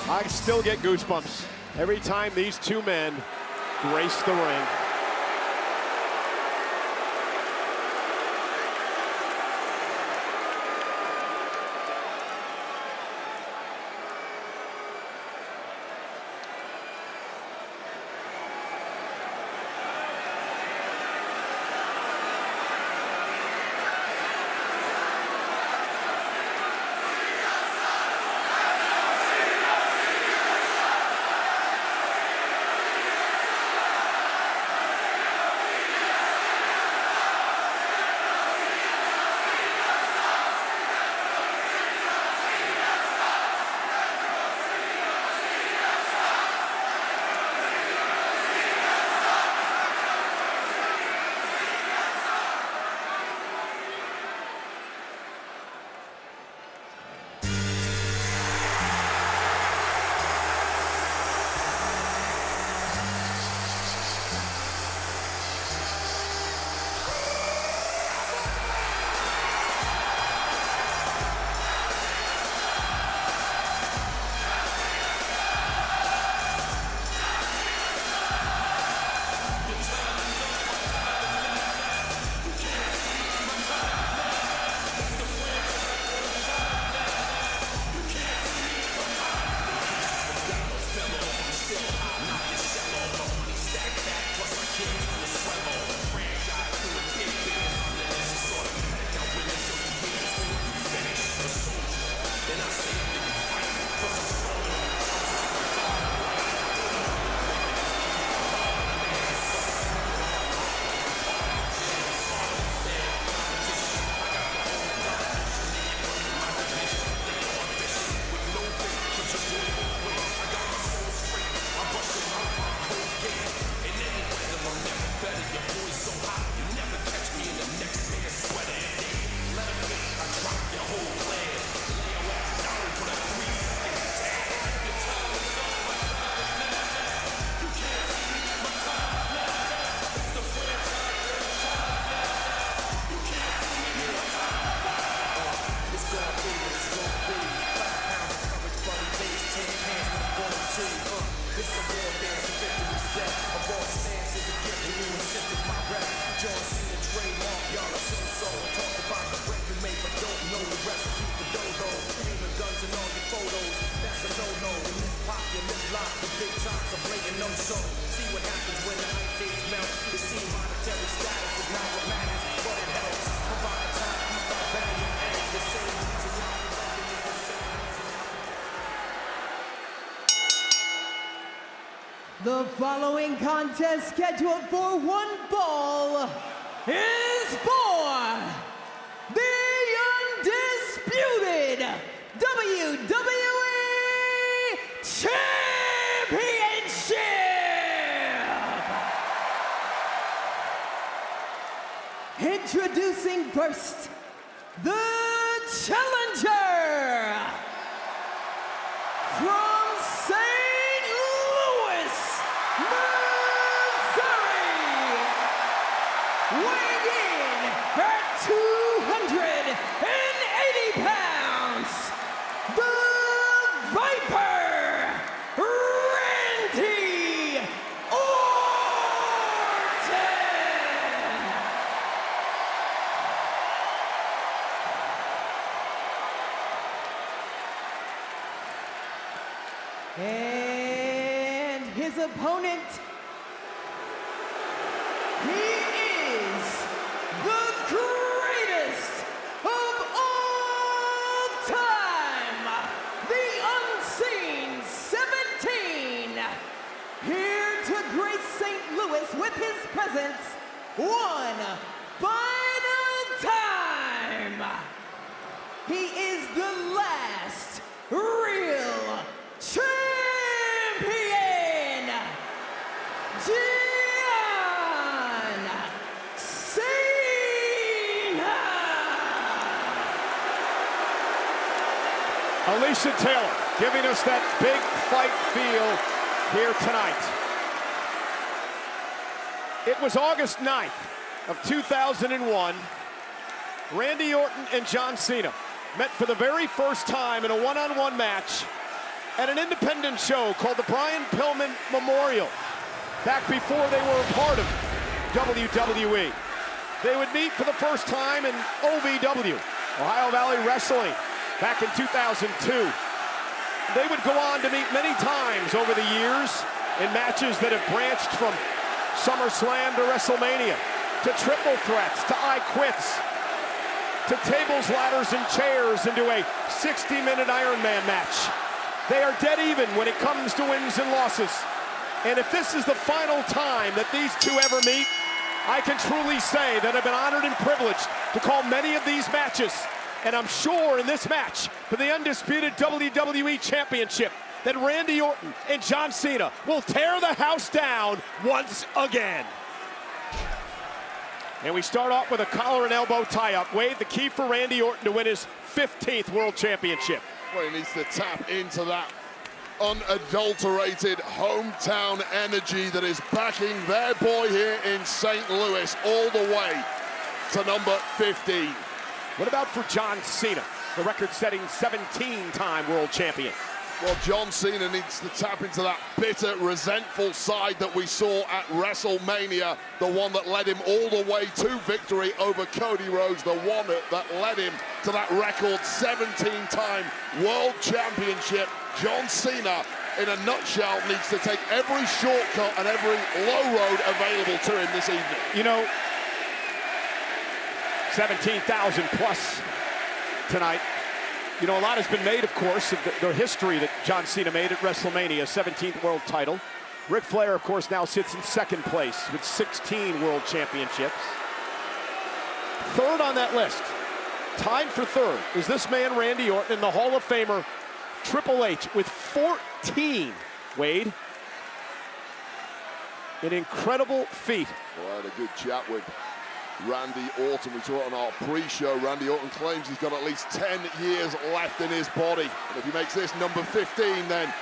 I still get goosebumps every time these two men grace the ring. The following contest, scheduled for one fall, is for the Undisputed WWE Championship! Introducing first, the challenger from St. Louis, Missouri, weighing in at 280 pounds, the Viper, Randy Orton. And his opponent, he is the greatest of all time, the Unseen 17, here to grace St. Louis with his presence one final time. He is the last real champion, John Cena. Alicia Taylor giving us that big fight feel here tonight. It was August 9th of 2001. Randy Orton and John Cena met for the very first time in a one-on-one match at an independent show called the Brian Pillman Memorial, back before they were a part of WWE. They would meet for the first time in OVW, Ohio Valley Wrestling, back in 2002. They would go on to meet many times over the years in matches that have branched from SummerSlam to WrestleMania, to triple threats, to I Quits, to tables, ladders, and chairs, into a 60-minute Iron Man match. They are dead even when it comes to wins and losses. And if this is the final time that these two ever meet, I can truly say that I've been honored and privileged to call many of these matches. And I'm sure in this match for the Undisputed WWE Championship that Randy Orton and John Cena will tear the house down once again. And we start off with a collar and elbow tie-up. Wade, the key for Randy Orton to win his 15th World Championship. Well, he needs to tap into that unadulterated hometown energy that is backing their boy here in St. Louis all the way to number 15. What about for John Cena, the record-setting 17-time world champion? Well, John Cena needs to tap into that bitter, resentful side that we saw at WrestleMania, the one that led him all the way to victory over Cody Rhodes, the one that led him to that record 17-time world championship. John Cena, in a nutshell, needs to take every shortcut and every low road available to him this evening. You know, 17,000 plus tonight. You know, a lot has been made, of course, of the history that John Cena made at WrestleMania, 17th world title. Ric Flair, of course, now sits in second place with 16 world championships. Third on that list, tied for third, is this man, Randy Orton, and the Hall of Famer, Triple H, with 14. Wade, an incredible feat. Well, I had a good chat with Randy Orton. We saw it on our pre-show. Randy Orton claims he's got at least 10 years left in his body. And if he makes this number 15, then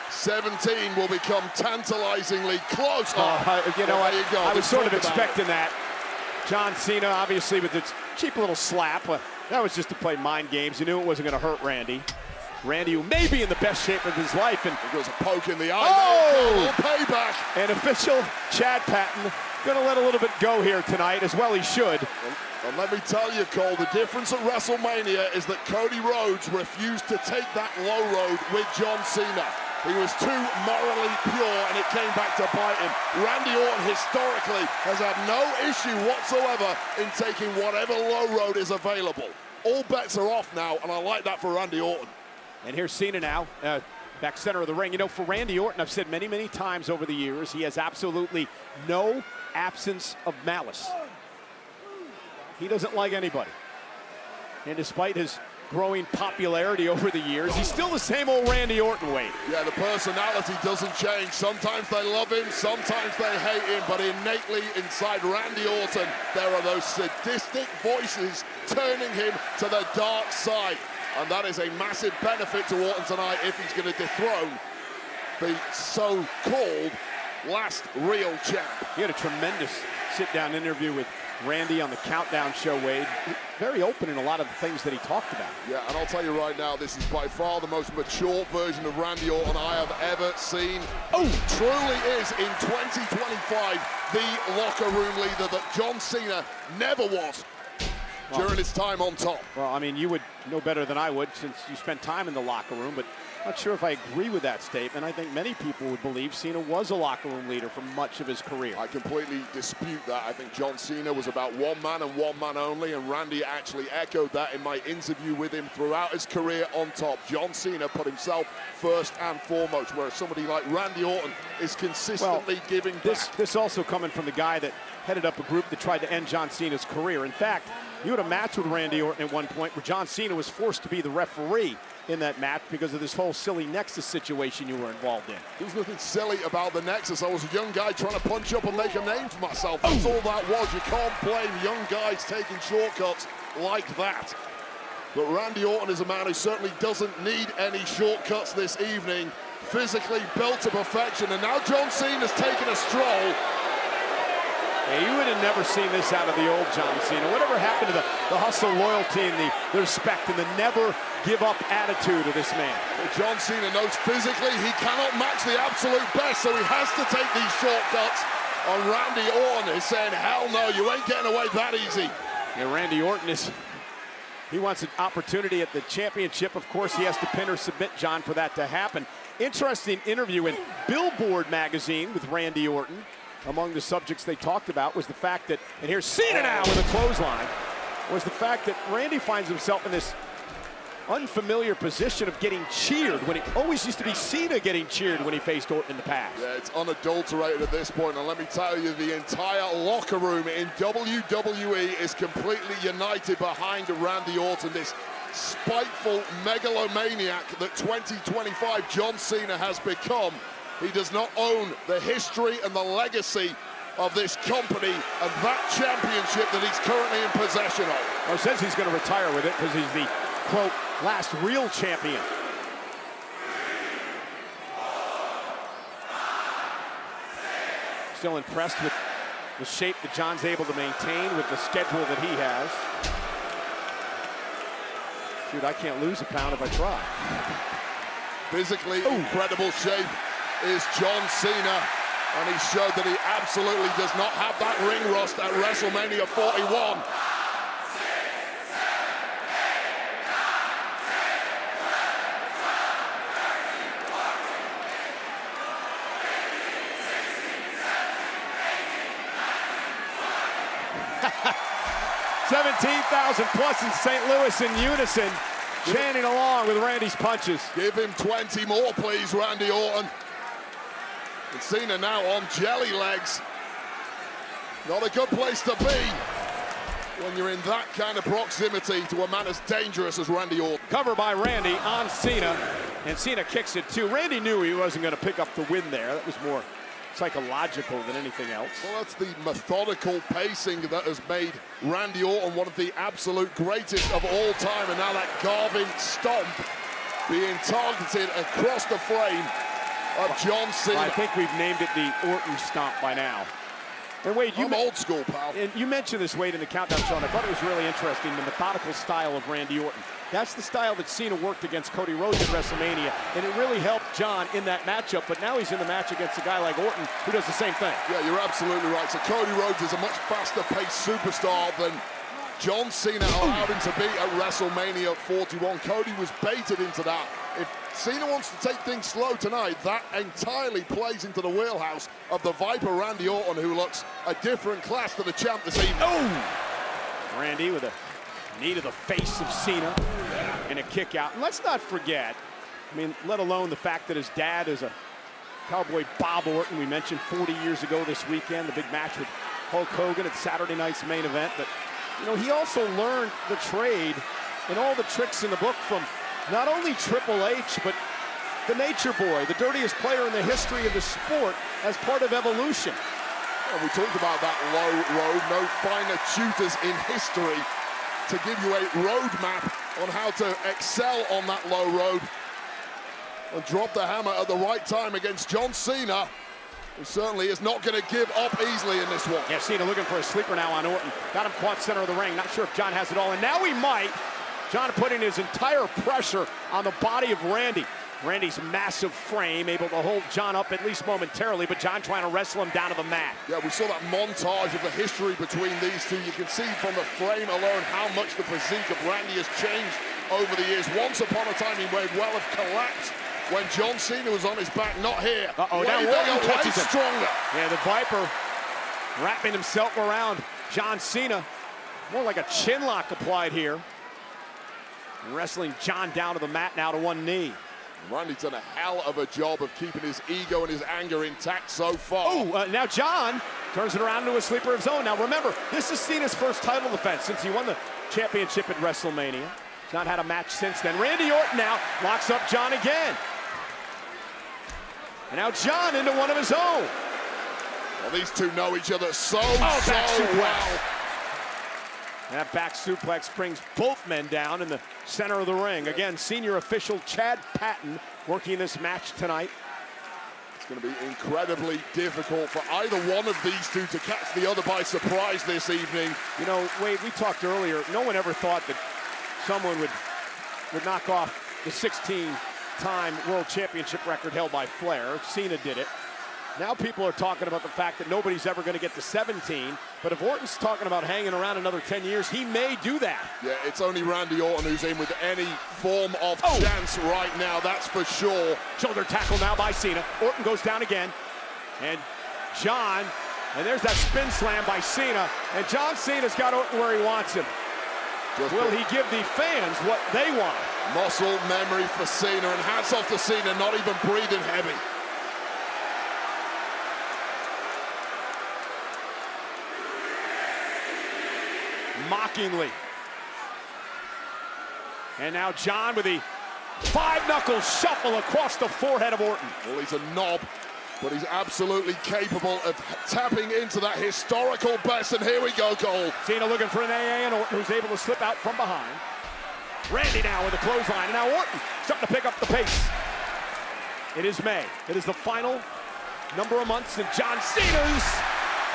17 will become tantalizingly close. You know, there you go. I was sort of expecting that. John Cena, obviously, with its cheap little slap. That was just to play mind games. You knew it wasn't going to hurt Randy. Randy, who may be in the best shape of his life. And there goes a poke in the eye. Oh! Payback. And official Chad Patton going to let a little bit go here tonight, as well he should. And let me tell you, Cole, the difference at WrestleMania is that Cody Rhodes refused to take that low road with John Cena. He was too morally pure, and it came back to bite him. Randy Orton, historically, has had no issue whatsoever in taking whatever low road is available. All bets are off now, and I like that for Randy Orton. And here's Cena now. back center of the ring. You know, for Randy Orton, I've said many, many times over the years, he has absolutely no absence of malice. He doesn't like anybody. And despite his growing popularity over the years, he's still the same old Randy Orton, Wade. Yeah, the personality doesn't change. Sometimes they love him, sometimes they hate him, but innately inside Randy Orton, there are those sadistic voices turning him to the dark side. And that is a massive benefit to Orton tonight if he's going to dethrone the so-called last real champ. He had a tremendous sit-down interview with Randy on the Countdown show, Wade. Very open in a lot of the things that he talked about. Yeah, and I'll tell you right now, this is by far the most mature version of Randy Orton I have ever seen. Oh, truly is in 2025 the locker room leader that John Cena never was during his time on top. Well, I mean, you would know better than I would since you spent time in the locker room, but not sure if I agree with that statement. I think many people would believe Cena was a locker room leader for much of his career. I completely dispute that. I think John Cena was about one man and one man only, and Randy actually echoed that in my interview with him throughout his career on top. John Cena put himself first and foremost, whereas somebody like Randy Orton is consistently giving back. This also coming from the guy that headed up a group that tried to end John Cena's career. In fact, you had a match with Randy Orton at one point where John Cena was forced to be the referee in that match because of this whole silly Nexus situation you were involved in. There's nothing silly about the Nexus. I was a young guy trying to punch up and make a name for myself. That's all that was. You can't blame young guys taking shortcuts like that. But Randy Orton is a man who certainly doesn't need any shortcuts this evening. Physically built to perfection, and now John Cena's taking a stroll. Yeah, you would have never seen this out of the old John Cena. Whatever happened to the hustle, loyalty, and the respect, and the never give up attitude of this man? Well, John Cena knows physically he cannot match the absolute best, so he has to take these shortcuts on Randy Orton. He's saying, hell no, you ain't getting away that easy. Yeah, Randy Orton he wants an opportunity at the championship. Of course, he has to pin or submit John for that to happen. Interesting interview in Billboard magazine with Randy Orton. Among the subjects they talked about was the fact that, and here's Cena now with a clothesline, was the fact that Randy finds himself in this unfamiliar position of getting cheered when it always used to be Cena getting cheered when he faced Orton in the past. Yeah, it's unadulterated at this point, and let me tell you, the entire locker room in WWE is completely united behind Randy Orton, this spiteful megalomaniac that 2025 John Cena has become. He does not own the history and the legacy of this company and that championship that he's currently in possession of. Well, says he's going to retire with it because he's the, quote, last real champion. Still impressed with the shape that John's able to maintain with the schedule that he has. Dude, I can't lose a pound if I try. Physically incredible shape is John Cena, and he showed that he absolutely does not have that ring rust at WrestleMania 41. $17,000 plus in St. Louis in unison, chanting along with Randy's punches. Give him 20 more, please, Randy Orton. And Cena now on jelly legs. Not a good place to be when you're in that kind of proximity to a man as dangerous as Randy Orton. Cover by Randy on Cena, and Cena kicks it too. Randy knew he wasn't going to pick up the win there. That was more psychological than anything else. Well, that's the methodical pacing that has made Randy Orton one of the absolute greatest of all time, and now that Garvin stomp being targeted across the frame of John Cena. I think we've named it the Orton stomp by now. And Wade, I'm old school, pal. And you mentioned this, Wade, in the Countdown show, and I thought it was really interesting, the methodical style of Randy Orton. That's the style that Cena worked against Cody Rhodes at WrestleMania, and it really helped John in that matchup, but now he's in the match against a guy like Orton who does the same thing. Yeah, you're absolutely right. So Cody Rhodes is a much faster-paced superstar than John Cena allowed him to be at WrestleMania 41. Cody was baited into that. If Cena wants to take things slow tonight, that entirely plays into the wheelhouse of the Viper Randy Orton, who looks a different class to the champ this evening. Randy with a knee to the face of Cena and a kick out. And let's not forget, I mean, let alone the fact that his dad is a Cowboy Bob Orton. We mentioned 40 years ago this weekend, the big match with Hulk Hogan at Saturday night's main event. But, you know, he also learned the trade and all the tricks in the book from not only Triple H, but the Nature Boy, the dirtiest player in the history of the sport, as part of Evolution. Well, we talked about that low road. No finer tutors in history to give you a roadmap on how to excel on that low road and drop the hammer at the right time against John Cena, who certainly is not going to give up easily in this one. Yeah, Cena looking for a sleeper now on Orton. Got him caught center of the ring. Not sure if John has it all, and now he might. John putting his entire pressure on the body of Randy. Randy's massive frame able to hold John up at least momentarily, but John trying to wrestle him down to the mat. Yeah, we saw that montage of the history between these two. You can see from the frame alone how much the physique of Randy has changed over the years. Once upon a time, he may well have collapsed when John Cena was on his back. Not here. Uh-oh, way now bigger, Orton way catches him. stronger. Yeah, the Viper wrapping himself around John Cena. More like a chin lock applied here. And wrestling John down to the mat now to one knee. Randy's done a hell of a job of keeping his ego and his anger intact so far. Oh, now John turns it around into a sleeper of his own. Now remember, this is Cena's first title defense since he won the championship at WrestleMania. He's not had a match since then. Randy Orton now locks up John again. And now John into one of his own. Well, these two know each other so back suplex. well. That back suplex brings both men down in the center of the ring. Again, senior official Chad Patton working this match tonight. It's going to be incredibly difficult for either one of these two to catch the other by surprise this evening. You know, Wade, we talked earlier, no one ever thought that someone would knock off the 16-time world championship record held by Flair. Cena did it. Now people are talking about the fact that nobody's ever going to get to 17, but if Orton's talking about hanging around another 10 years, he may do that. Yeah, it's only Randy Orton who's in with any form of chance right now, that's for sure. Shoulder tackle now by Cena. Orton goes down again. And John, and there's that spin slam by Cena, and John Cena's got Orton where he wants him. Will he give the fans what they want? Muscle memory for Cena, and hats off to Cena, not even breathing heavy. Mockingly. And now John with the five-knuckle shuffle across the forehead of Orton. Well, he's a knob, but he's absolutely capable of tapping into that historical best, and here we go, Cole. Cena looking for an AA, and Orton who's able to slip out from behind. Randy now with a clothesline, and now Orton starting to pick up the pace. It is May. It is the final number of months in John Cena's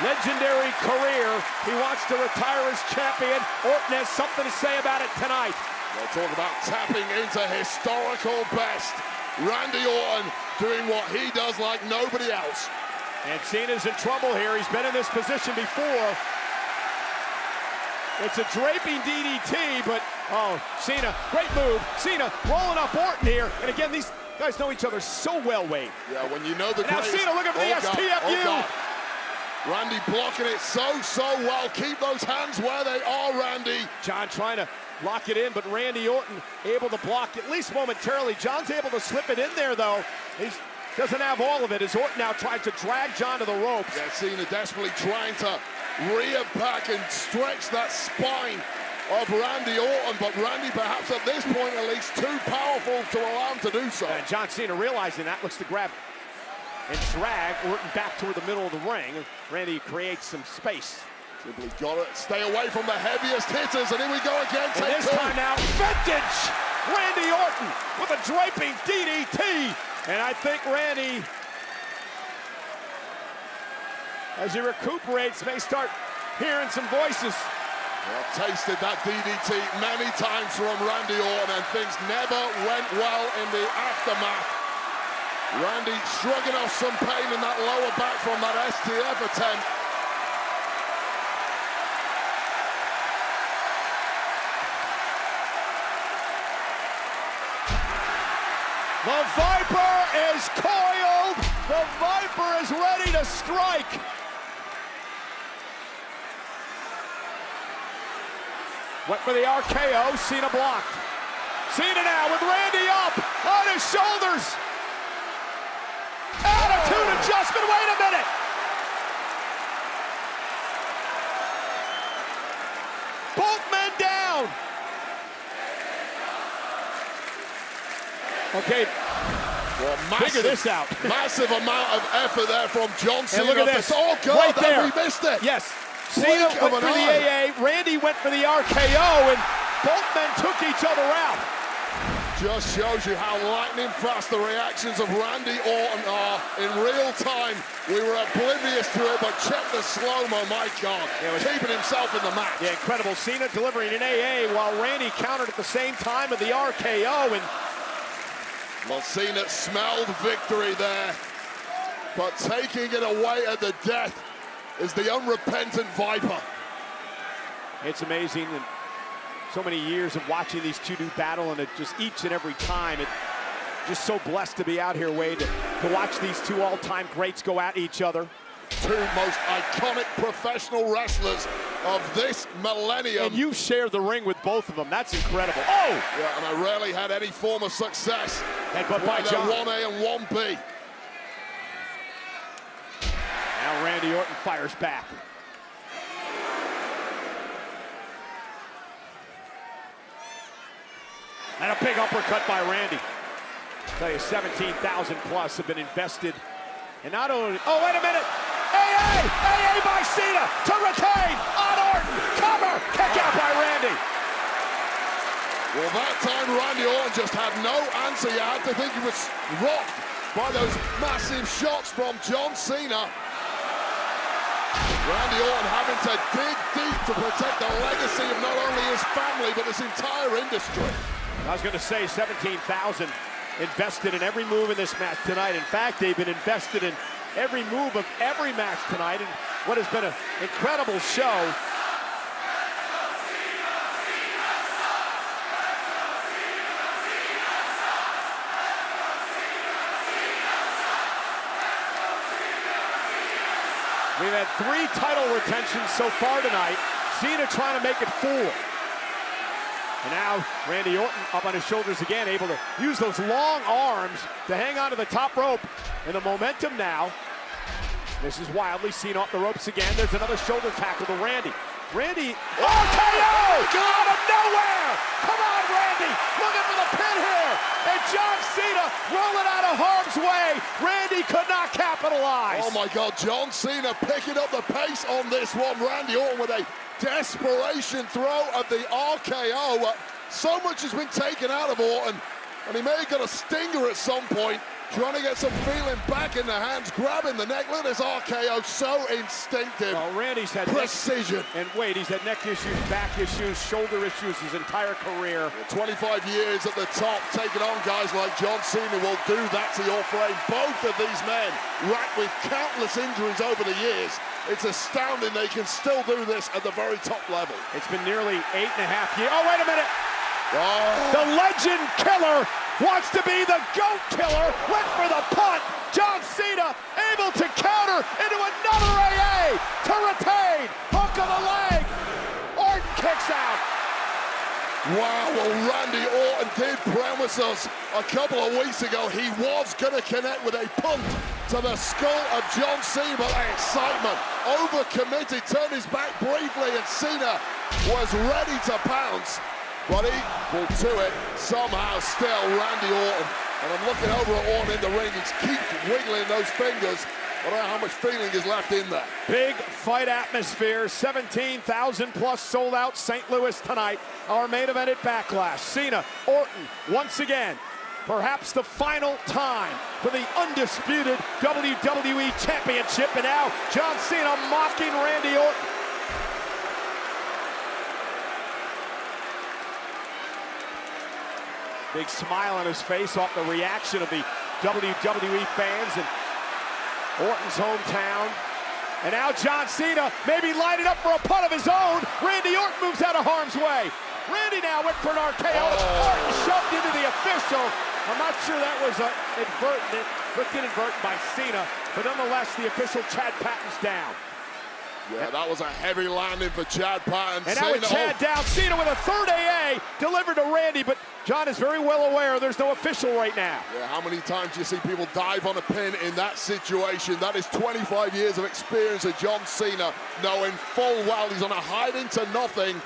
legendary career. He wants to retire as champion. Orton has something to say about it tonight. They'll talk about tapping into historical best. Randy Orton doing what he does like nobody else. And Cena's in trouble here. He's been in this position before. It's a draping DDT, but Cena, great move. Cena rolling up Orton here. And again, these guys know each other so well, Wade. Yeah, when you know the and now Cena looking for the STFU. God. Randy blocking it so well. Keep those hands where they are, Randy. John trying to lock it in, but Randy Orton able to block at least momentarily. John's able to slip it in there, though. He doesn't have all of it as Orton now tries to drag John to the ropes. Yeah, Cena desperately trying to rear back and stretch that spine of Randy Orton, but Randy perhaps at this point at least too powerful to allow him to do so. And John Cena realizing that looks to grab and drag Orton back toward the middle of the ring. Randy creates some space. Simply got to stay away from the heaviest hitters, and here we go again. And this time now, vintage Randy Orton with a draping DDT. And I think Randy, as he recuperates, may start hearing some voices. Well, tasted that DDT many times from Randy Orton, and things never went well in the aftermath. Randy shrugging off some pain in that lower back from that STF attempt. The Viper is coiled. The Viper is ready to strike. Went for the RKO. Cena blocked. Cena now with Randy up. On his his shoulders. Attitude adjustment, wait a minute. Both men down. Okay, Well, figure this out. Massive amount of effort there from John Cena. And look at this. Oh, God, right there. we missed it. Yes. Blink Cena of went an for the eye. AA. Randy went for the RKO, and both men took each other out. Just shows you how lightning fast the reactions of Randy Orton are in real time. We were oblivious to it, but check the slow-mo, my God. Keeping himself in the match. Yeah, incredible. Cena delivering an AA while Randy countered at the same time with the RKO. And well, Cena smelled victory there, but taking it away at the death is the unrepentant Viper. it's amazing. And so many years of watching these two do battle, and it just each and every time, it just so blessed to be out here, Wade, to watch these two all-time greats go at each other. Two most iconic professional wrestlers of this millennium. And you share the ring with both of them. That's incredible. Oh! Yeah, and I rarely had any form of success. Headbutt by They're John. 1A and 1B. Now Randy Orton fires back. And a big uppercut by Randy. I tell you, 17,000 plus have been invested. And not only, oh, wait a minute. AA! AA by Cena to retain on Orton. Cover! Kick out by Randy. Well, that time Randy Orton just had no answer. You had to think he was rocked by those massive shots from John Cena. Randy Orton having to dig deep to protect the legacy of not only his family, but this entire industry. I was going to say 17,000 invested in every move in this match tonight. In fact, they've been invested in every move of every match tonight in what has been an incredible show. We've had 3 title retentions so far tonight. Cena trying to make it 4. And now Randy Orton up on his shoulders again, able to use those long arms to hang on to the top rope. And the momentum now. This is wildly seen off the ropes again. There's another shoulder tackle to Randy. Randy, RKO! Out of nowhere! Come on, Randy! Looking for the pin here! And John Cena rolling out of harm's way. Randy could not capitalize. Oh my God, John Cena picking up the pace on this one. Randy Orton with a desperation throw of the RKO. So much has been taken out of Orton, and he may have got a stinger at some point, trying to get some feeling back in the hands, grabbing the neck. Look at this RKO, so instinctive. Well, Randy's had precision. And wait, he's had neck issues, back issues, shoulder issues his entire career. 25 years at the top, taking on guys like John Cena will do that to your frame. Both of these men racked with countless injuries over the years. It's astounding they can still do this at the very top level. It's been nearly 8.5 years. Oh, wait a minute. Oh. The legend killer wants to be the GOAT killer. Went for the punt. John Cena able to counter into another AA to retain. Hook of the leg. Orton kicks out. Wow, well, Randy Orton did promise us a couple of weeks ago he was going to connect with a punt to the skull of John Cena. But that excitement, overcommitted, turned his back briefly, and Cena was ready to pounce. But equal to it, somehow still Randy Orton. And I'm looking over at Orton in the ring. He keeps wiggling those fingers. I don't know how much feeling is left in there. Big fight atmosphere. 17,000 plus sold out St. Louis tonight. Our main event at Backlash. Cena, Orton, once again. Perhaps the final time for the undisputed WWE Championship. And now John Cena mocking Randy Orton. Big smile on his face off the reaction of the WWE fans in Orton's hometown. And now John Cena maybe lining up for a punt of his own. Randy Orton moves out of harm's way. Randy now went for an RKO. Orton shoved into the official. I'm not sure that was inadvertent by Cena, but nonetheless, the official Chad Patton's down. Yeah, that was a heavy landing for Chad Patton. And now with Chad down, Cena with a third AA delivered to Randy, but John is very well aware there's no official right now. Yeah, how many times do you see people dive on a pin in that situation? That is 25 years of experience of John Cena, knowing full well he's on a hide into nothing.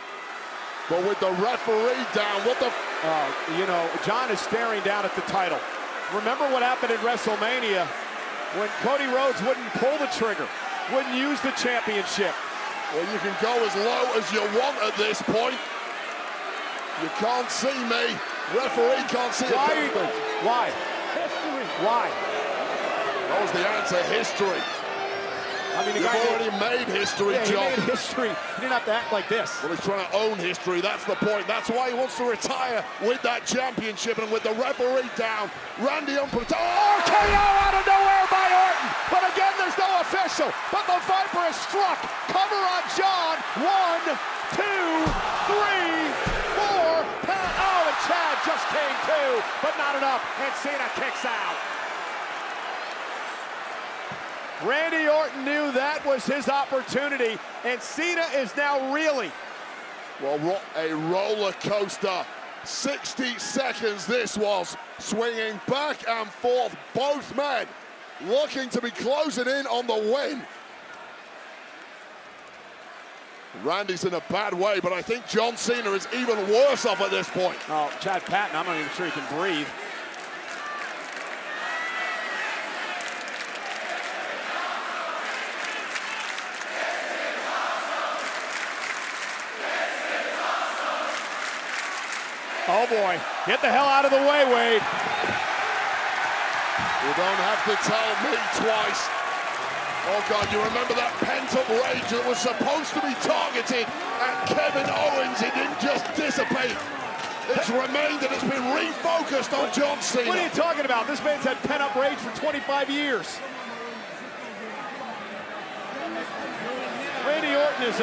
But with the referee down, what the... you know, John is staring down at the title. Remember what happened at WrestleMania when Cody Rhodes wouldn't pull the trigger, wouldn't use the championship. Well, you can go as low as you want at this point. You can't see me. Referee can't see it. Why? History. Why? That was the answer, history. I mean, the You've guy already made history, yeah, John. he made history. He didn't have to act like this. Well, he's trying to own history. That's the point. That's why he wants to retire with that championship. And with the referee down, Randy unprotected. Oh, KO out of nowhere by Orton. But again, there's no official. But the Viper is struck. Cover on John. 1, 2, 3, 4. Oh, and Chad just came to, but not enough. And Cena kicks out. Randy Orton knew that was his opportunity, and Cena is now reeling. Well, a roller coaster. 60 seconds this was, swinging back and forth. Both men looking to be closing in on the win. Randy's in a bad way, but I think John Cena is even worse off at this point. Oh, Chad Patton, I'm not even sure he can breathe. Oh boy, get the hell out of the way, Wade. You don't have to tell me twice. Oh God, you remember that pent-up rage that was supposed to be targeted at Kevin Owens? It didn't just dissipate. It's remained and it's been refocused on John Cena. What are you talking about? This man's had pent-up rage for 25 years. Randy Orton is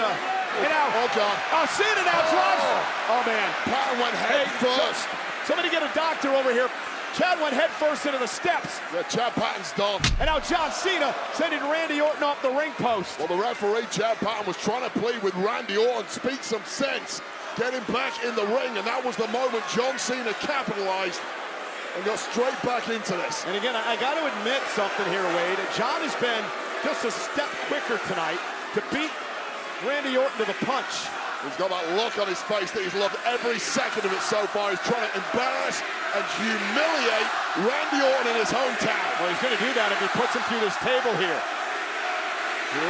get out. Oh God. Oh, Cena now drives. Oh man. Patton went head first. Somebody get a doctor over here. Chad went head first into the steps. Yeah, Chad Patton's done. And now John Cena sending Randy Orton off the ring post. Well, the referee, Chad Patton, was trying to plead with Randy Orton, speak some sense, get him back in the ring, and that was the moment John Cena capitalized and got straight back into this. And again, I got to admit something here, Wade. John has been just a step quicker tonight to beat Randy Orton to the punch. He's got that look on his face that he's loved every second of it so far. He's trying to embarrass and humiliate Randy Orton in his hometown. Well, he's going to do that if he puts him through this table here.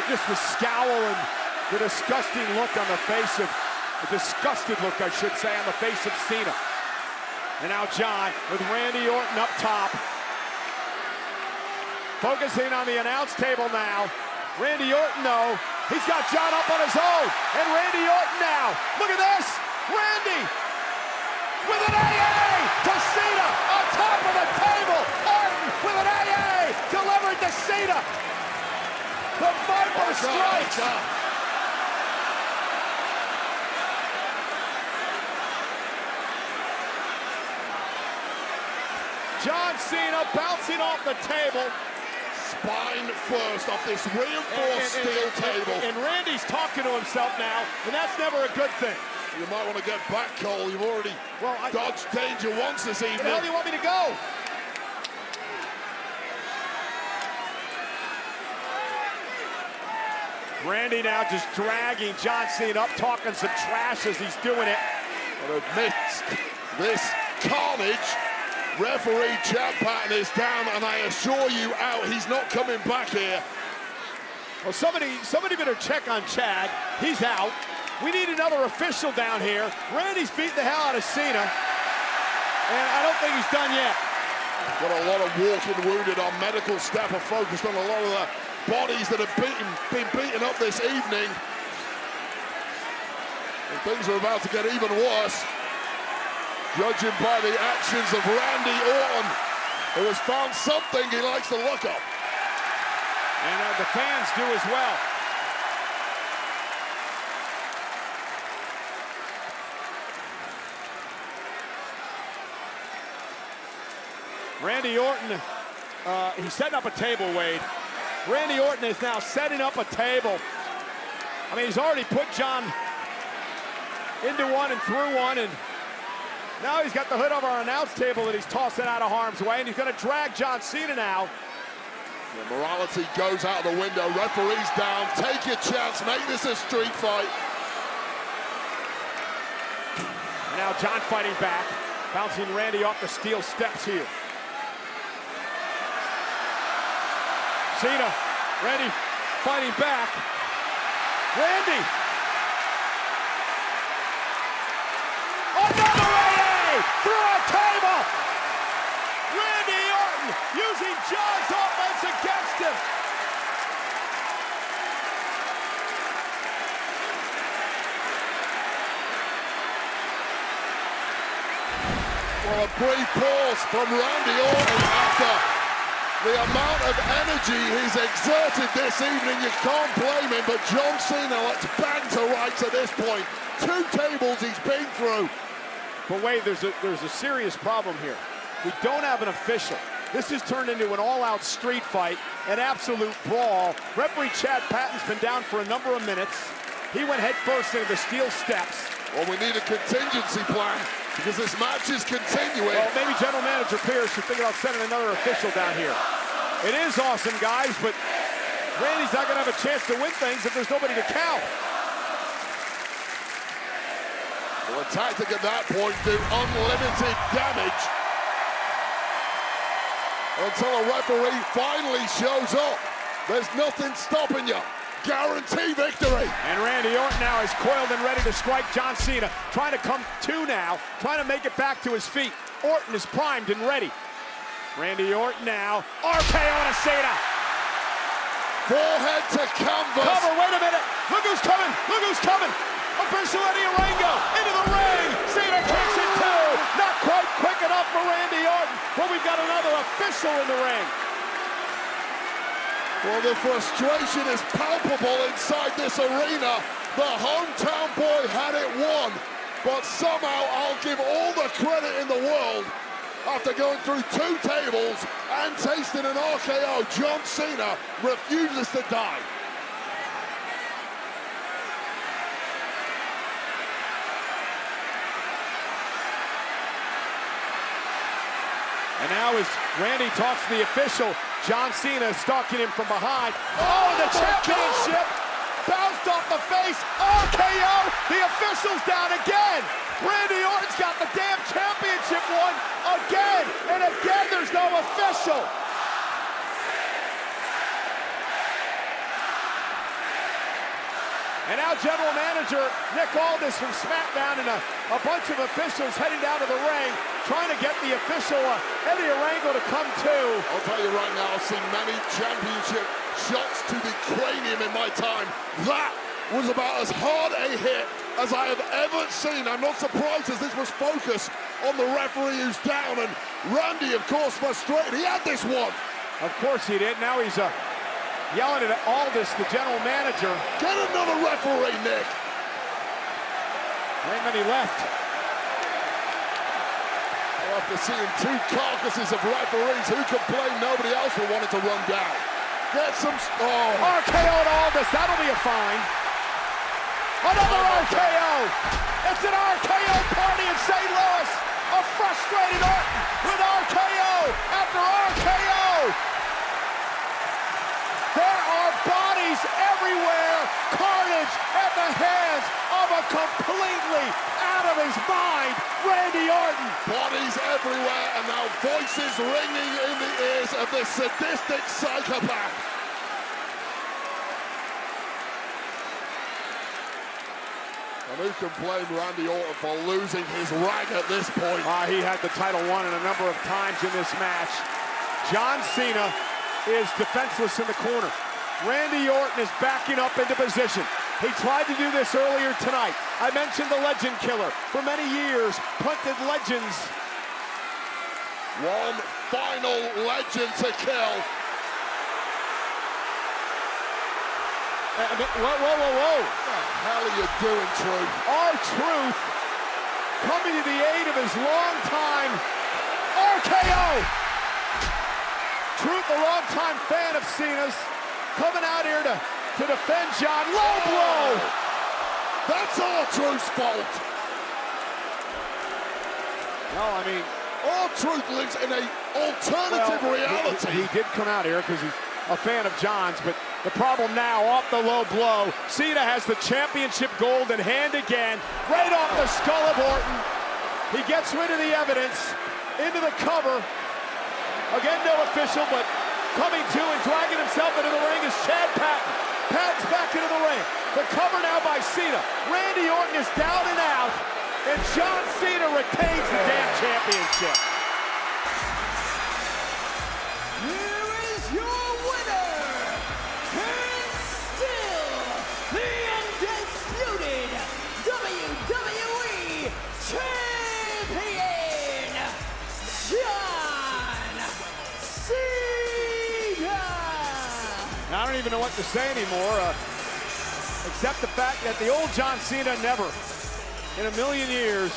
Just the scowl and the disgusting look on the face of, the disgusted look, I should say, on the face of Cena. And now John with Randy Orton up top. Focusing on the announce table now. Randy Orton, though, he's got John up on his own. And Randy Orton now. Look at this. Randy with an AA to Cena on top of the table. Orton with an AA delivered to Cena. The Viper strikes. John Cena bouncing off the table. Spine first off this reinforced steel table. And Randy's talking to himself now, and that's never a good thing. You might want to get back, Cole. You've already dodged danger once this evening. Where the hell do you want me to go? Randy now just dragging John Cena up, talking some trash as he's doing it. But amidst this carnage, referee Chad Patton is down, and I assure you, out. He's not coming back here. Well, somebody better check on Chad. He's out. We need another official down here. Randy's beating the hell out of Cena, and I don't think he's done yet. Got a lot of walking wounded. Our medical staff are focused on a lot of the bodies that have been beaten up this evening. And things are about to get even worse. Judging by the actions of Randy Orton, who has found something he likes the look of. And the fans do as well. Randy Orton, he's setting up a table, Wade. Randy Orton is now setting up a table. I mean, he's already put John into one and through one, and now he's got the hood over our announce table that he's tossing out of harm's way, and he's going to drag John Cena now. The morality goes out the window. Referee's down. Take your chance. Make this a street fight. And now John fighting back, bouncing Randy off the steel steps here. Cena, Randy fighting back. Randy. Another AA through a table. Randy Orton using John's offense against him. Well, a brief pause from Randy Orton after the amount of energy he's exerted this evening. You can't blame him, but John Cena looks bang to rights at this point. 2 tables he's been through. But wait, there's a serious problem here. We don't have an official. This has turned into an all-out street fight, an absolute brawl. Referee Chad Patton's been down for a number of minutes. He went head first into the steel steps. Well, we need a contingency plan because this match is continuing. Well, maybe General Manager Pierce should think about sending another official down here. It is awesome, guys, but Randy's not going to have a chance to win things if there's nobody to count. Well, a tactic at that point do unlimited damage until a referee finally shows up. There's nothing stopping you. Guarantee victory. And Randy Orton now is coiled and ready to strike John Cena, trying to come to now, trying to make it back to his feet. Orton is primed and ready. Randy Orton now, RKO to Cena. Forehead to canvas. Cover, wait a minute. Look who's coming, look who's coming. Official Eddie Orango into the ring. Cena kicks it too. Not quite quick enough for Randy Orton, but we've got another official in the ring. Well, the frustration is palpable inside this arena. The hometown boy had it won, but somehow I'll give all the credit in the world. After going through 2 tables and tasting an RKO, John Cena refuses to die. And now as Randy talks to the official, John Cena is stalking him from behind. Oh, the championship bounced off the face. RKO, the official's down again. Randy Orton's got the damn championship won again. And again, there's no official. And now General Manager Nick Aldis from SmackDown and a bunch of officials heading down to the ring, trying to get the official Eddie Orango to come too. I'll tell you right now, I've seen many championship shots to the cranium in my time. That was about as hard a hit as I have ever seen. I'm not surprised as this was focused on the referee who's down, and Randy, of course, frustrated. He had this one. Of course he did. Now he's yelling at Aldis, the general manager. Get another referee, Nick. There ain't many left. Well, after seeing 2 carcasses of referees, who complained nobody else will want it to run down. Get some... Oh. RKO to Aldis. That'll be a fine. Another RKO. It's an RKO party in St. Louis. A frustrated Orton with RKO after RKO. There are bodies everywhere. Carnage at the hands of a completely out of his mind Randy Orton. Bodies everywhere, and now voices ringing in the ears of this sadistic psychopath. And who can blame Randy Orton for losing his rag at this point? He had the title won a number of times in this match. John Cena is defenseless in the corner. Randy Orton is backing up into position. He tried to do this earlier tonight. I mentioned the Legend Killer. For many years, punted legends. One final legend to kill. Whoa. What the hell are you doing, Truth? R-Truth coming to the aid of his longtime RKO. Truth, a longtime fan of Cena's, coming out here to to defend John. Low blow. That's R-Truth's fault. No, I mean, R-Truth lives in a alternative reality. He did come out here because he's a fan of John's, but the problem now, off the low blow, Cena has the championship gold in hand again, right off the skull of Orton. He gets rid of the evidence, into the cover. Again, no official, but coming to and dragging himself into the ring is Chad Patton. Patton's back into the ring. The cover now by Cena. Randy Orton is down and out, and John Cena retains the damn championship. Here is your winner, and still the undisputed WWE Champion, John Cena! I don't even know what to say anymore, except the fact that the old John Cena never, in a million years,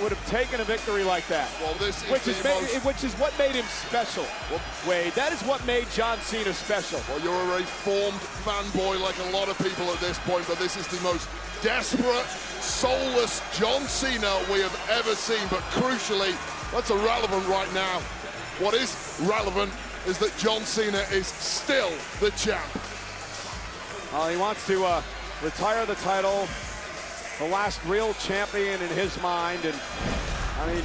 would have taken a victory like that. Well, this is which is what made him special, Wade. That is what made John Cena special. Well, you're a reformed fanboy like a lot of people at this point, but this is the most desperate, soulless John Cena we have ever seen. But crucially, that's irrelevant right now. What is relevant is that John Cena is still the champ. He wants to retire the title, the last real champion in his mind, and I mean...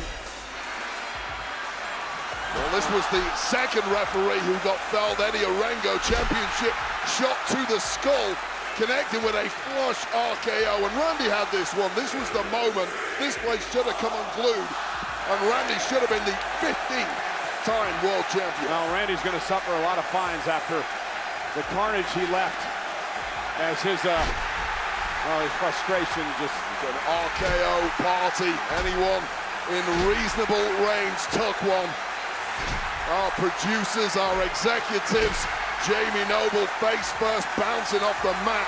Well, this was the second referee who got felled. Eddie Orengo, championship shot to the skull, connecting with a flush RKO, and Randy had this one. This was the moment. This place should have come unglued, and Randy should have been the 15th-time world champion. Well, Randy's going to suffer a lot of fines after the carnage he left, as his frustration just... An RKO party. Anyone in reasonable range took one. Our producers, our executives, Jamie Noble face first, bouncing off the mat.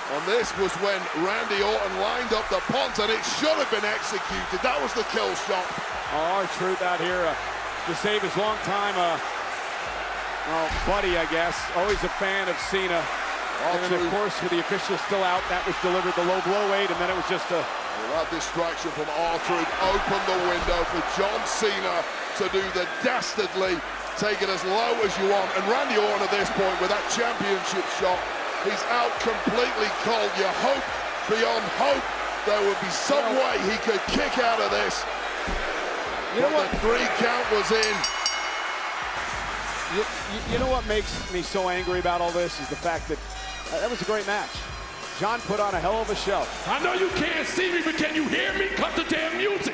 And this was when Randy Orton lined up the punt, and it should have been executed. That was the kill shot. R-Truth out here to save his long-time buddy, I guess. Always a fan of Cena. And then, of course, with the officials still out, that was delivered the low blow, Wade, and then it was just a... Well, that distraction from R-Truth opened the window for John Cena to do the dastardly take it as low as you want. And Randy Orton at this point with that championship shot, he's out completely cold. You hope beyond hope there would be some way he could kick out of this. You know what? The 3 count was in. You know what makes me so angry about all this is the fact that that was a great match. John put on a hell of a show. I know you can't see me, but can you hear me? Cut the damn music.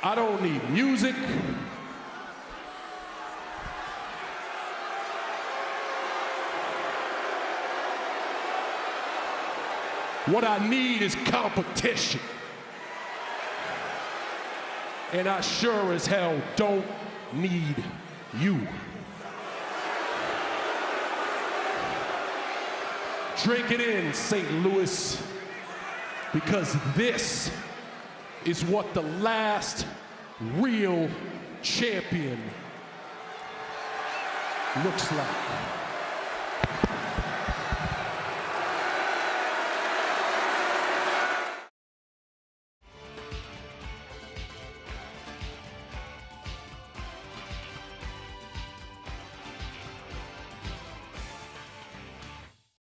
I don't need music. What I need is competition. And I sure as hell don't need you. Drink it in, St. Louis, because this is what the last real champion looks like.